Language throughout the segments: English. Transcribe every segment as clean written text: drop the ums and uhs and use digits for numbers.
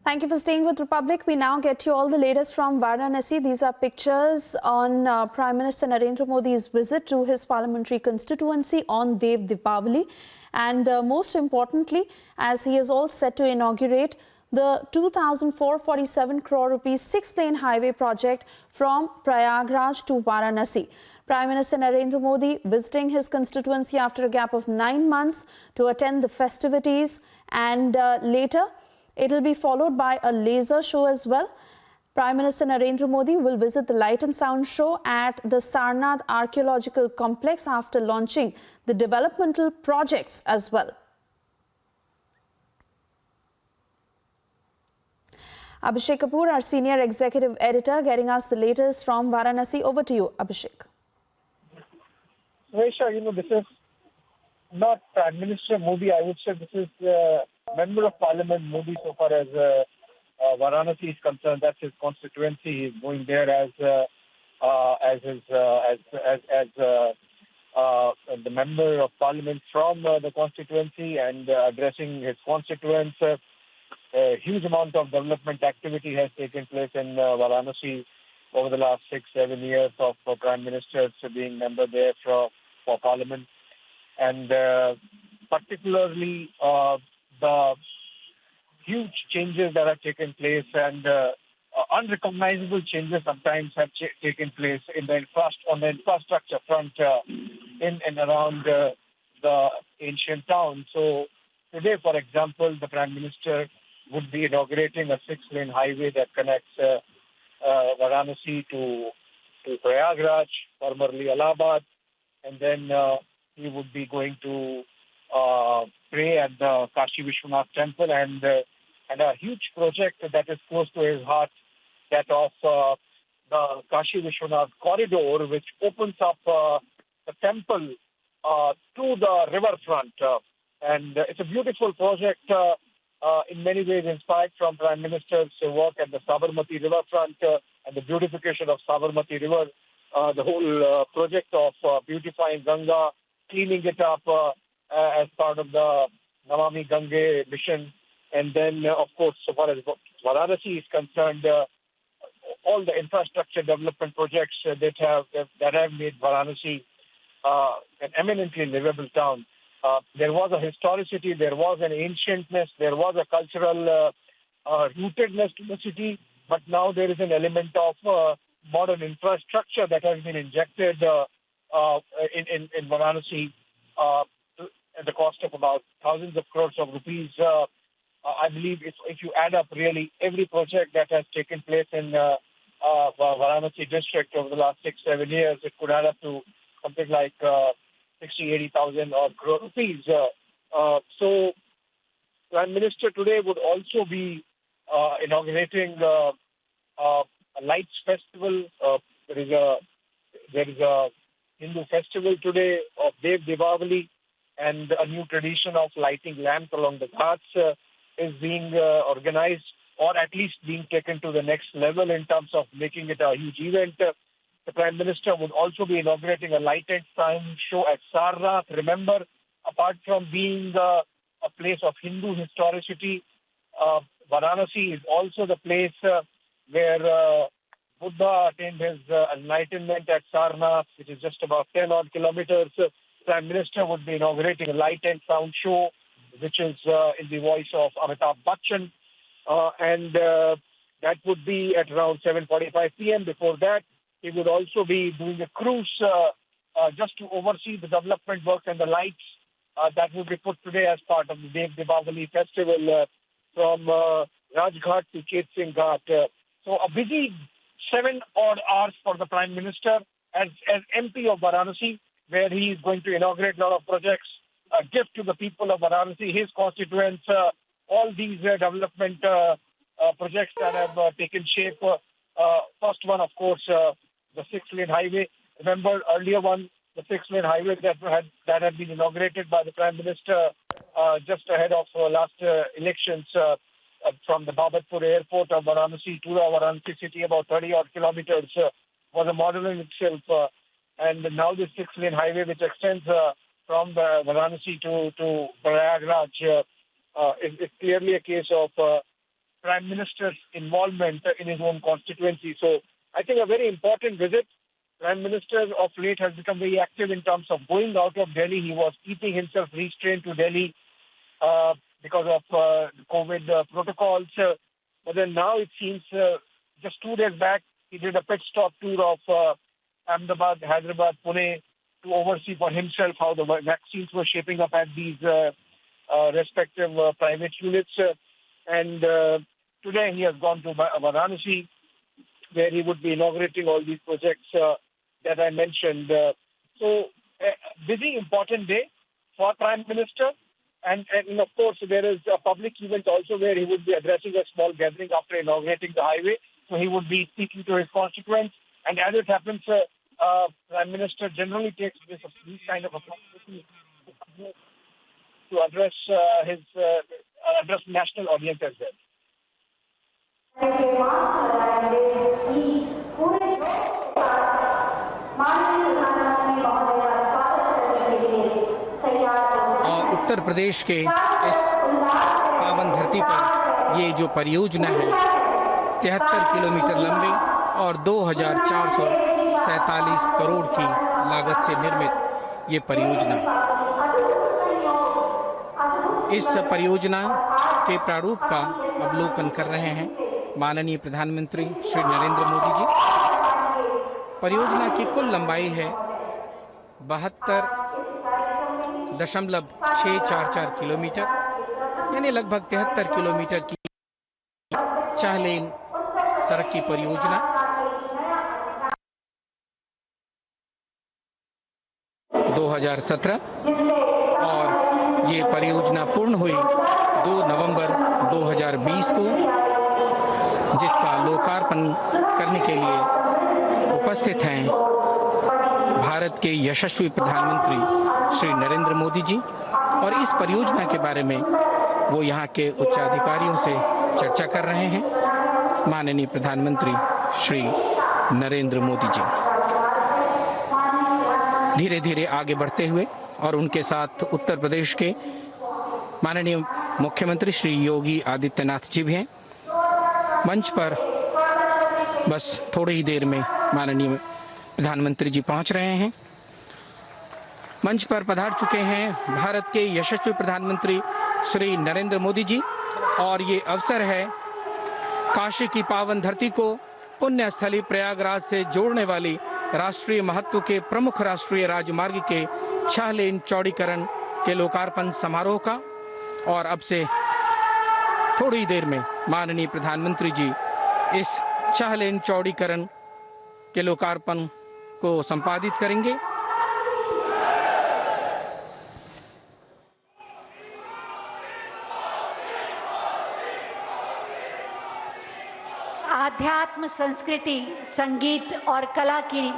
Thank you for staying with Republic. We now get you all the latest from Varanasi. These are pictures on Prime Minister Narendra Modi's visit to his parliamentary constituency on Dev Deepavali. And most importantly, as he is all set to inaugurate the 2,447 crore rupees 6-lane highway project from Prayagraj to Varanasi. Prime Minister Narendra Modi visiting his constituency after a gap of 9 months to attend the festivities, and later it will be followed by a laser show as well. Prime Minister Narendra Modi will visit the Light and Sound show at the Sarnath Archaeological Complex after launching the developmental projects as well. Abhishek Kapoor, our senior executive editor, getting us the latest from Varanasi. Over to you, Abhishek. Resha, this is not Prime Minister Modi. I would say this is Member of Parliament Modi so far as Varanasi is concerned. That's his constituency. He's going there as the Member of Parliament from the constituency and addressing his constituents. A huge amount of development activity has taken place in Varanasi over the last 6-7 years of Prime Ministers being member there for Parliament. And particularly the huge changes that have taken place and unrecognizable changes sometimes have taken place on the infrastructure front in and around the ancient town. So today, for example, the Prime Minister would be inaugurating a 6-lane highway that connects Varanasi to Prayagraj, formerly Allahabad, and then he would be going to pray at the Kashi Vishwanath temple and a huge project that is close to his heart, that of the Kashi Vishwanath corridor, which opens up the temple to the riverfront. And it's a beautiful project, in many ways inspired from Prime Minister's work at the Sabarmati riverfront and the beautification of Sabarmati river. The whole project of beautifying Ganga, cleaning it up as part of the Namami Gange mission. And then, of course, so far as Varanasi is concerned, all the infrastructure development projects that have made Varanasi an eminently livable town. There was a historicity, there was an ancientness, there was a cultural rootedness to the city, but now there is an element of modern infrastructure that has been injected in Varanasi at the cost of about thousands of crores of rupees. I believe if you add up really every project that has taken place in Varanasi district over the last 6-7 years, it could add up to something like 60,000-80,000 odd crore rupees. So, Prime Minister today would also be inaugurating a lights festival. There is a Hindu festival today of Dev Deepavali, and a new tradition of lighting lamps along the ghats is being organized, or at least being taken to the next level in terms of making it a huge event. The Prime Minister would also be inaugurating a light and sound show at Sarnath. Remember, apart from being a place of Hindu historicity, Varanasi is also the place where Buddha attained his enlightenment at Sarnath, which is just about 10 odd kilometers. Prime Minister would be inaugurating a light and sound show, which is in the voice of Amitabh Bachchan. And that would be at around 7:45 p.m. Before that, he would also be doing a cruise just to oversee the development work and the lights that would be put today as part of the Dev Deepavali festival from Rajghat to Chet Singh Ghat. So a busy 7 odd hours for the Prime Minister as MP of Varanasi, where he is going to inaugurate a lot of projects, gift to the people of Varanasi, his constituents, all these development projects that have taken shape. First one, of course, the 6-lane highway. Remember earlier one, the 6-lane highway that had been inaugurated by the Prime Minister just ahead of last elections from the Babatpur airport of Varanasi to the Varanasi city, about 30 odd kilometers, was a model in itself. And now this 6-lane highway, which extends from Varanasi to Prayagraj, is clearly a case of Prime Minister's involvement in his own constituency. So I think a very important visit. Prime Minister of late has become very active in terms of going out of Delhi. He was keeping himself restrained to Delhi because of COVID protocols. But then now it seems just 2 days back, he did a pit stop tour of Ahmedabad, Hyderabad, Pune to oversee for himself how the vaccines were shaping up at these respective private units. And today he has gone to Varanasi, where he would be inaugurating all these projects that I mentioned. So a busy, important day for Prime Minister. And of course, there is a public event also where he would be addressing a small gathering after inaugurating the highway. So he would be speaking to his constituents. And as it happens, Prime Minister generally takes this kind of opportunity to address address national audience as well. Uttar Pradesh के इस पावन धरती पर ये जो परियोजना है 73 kilometre लंबी और 2,447 करोड़ की लागत से निर्मित ये परियोजना। इस परियोजना के प्रारूप का अवलोकन कर रहे हैं माननीय प्रधानमंत्री श्री नरेंद्र मोदी जी। परियोजना की कुल लंबाई है 72.644 किलोमीटर, यानी लगभग 73 किलोमीटर की 4 लेन सड़क की परियोजना। 2017 और ये परियोजना पूर्ण हुई 2 नवंबर 2020 को, जिसका लोकार्पण करने के लिए उपस्थित हैं भारत के यशस्वी प्रधानमंत्री श्री नरेंद्र मोदी जी। और इस परियोजना के बारे में वो यहाँ के उच्चाधिकारियों से चर्चा कर रहे हैं माननीय प्रधानमंत्री श्री नरेंद्र मोदी जी। धीरे धीरे आगे बढ़ते हुए और उनके साथ उत्तर प्रदेश के माननीय मुख्यमंत्री श्री योगी आदित्यनाथ जी भी हैं। मंच पर बस थोड़ी ही देर में माननीय प्रधानमंत्री जी पहुंच रहे हैं। मंच पर पधार चुके हैं भारत के यशस्वी प्रधानमंत्री श्री नरेंद्र मोदी जी, और ये अवसर है काशी की पावन धरती को पुण्य स्थली प्रयागराज से जोड़ने वाली राष्ट्रीय महत्व के प्रमुख राष्ट्रीय राजमार्ग के 6 लेन चौड़ीकरण के लोकार्पण समारोह का। और अब से थोड़ी देर में माननीय प्रधानमंत्री जी इस 6 लेन चौड़ीकरण के लोकार्पण को संपादित करेंगे। आध्यात्म, संस्कृति, संगीत और कला की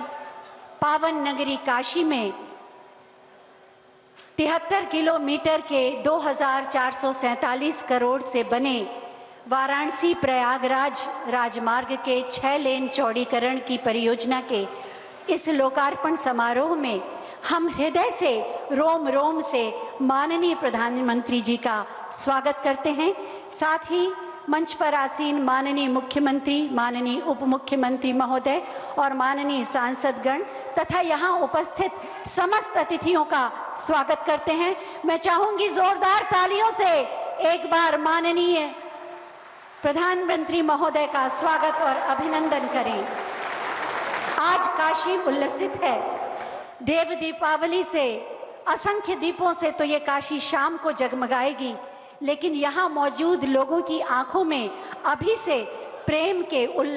पावन नगरी काशी में 73 किलोमीटर के 2,447 करोड़ से बने वाराणसी प्रयागराज राजमार्ग के 6 लेन चौड़ीकरण की परियोजना के इस लोकार्पण समारोह में हम हृदय से, रोम रोम से माननीय प्रधानमंत्री जी का स्वागत करते हैं। साथ ही मंच पर आसीन माननीय मुख्यमंत्री, माननीय उप मुख्यमंत्री महोदय और माननीय सांसदगण तथा यहाँ उपस्थित समस्त अतिथियों का स्वागत करते हैं। मैं चाहूंगी जोरदार तालियों से एक बार माननीय प्रधानमंत्री महोदय का स्वागत और अभिनंदन करें। आज काशी उल्लसित है। देव दीपावली से, असंख्य दीपों से तो ये काशी शाम को जगमगाएगी, लेकिन यहाँ मौजूद लोगों की आंखों में अभी से प्रेम के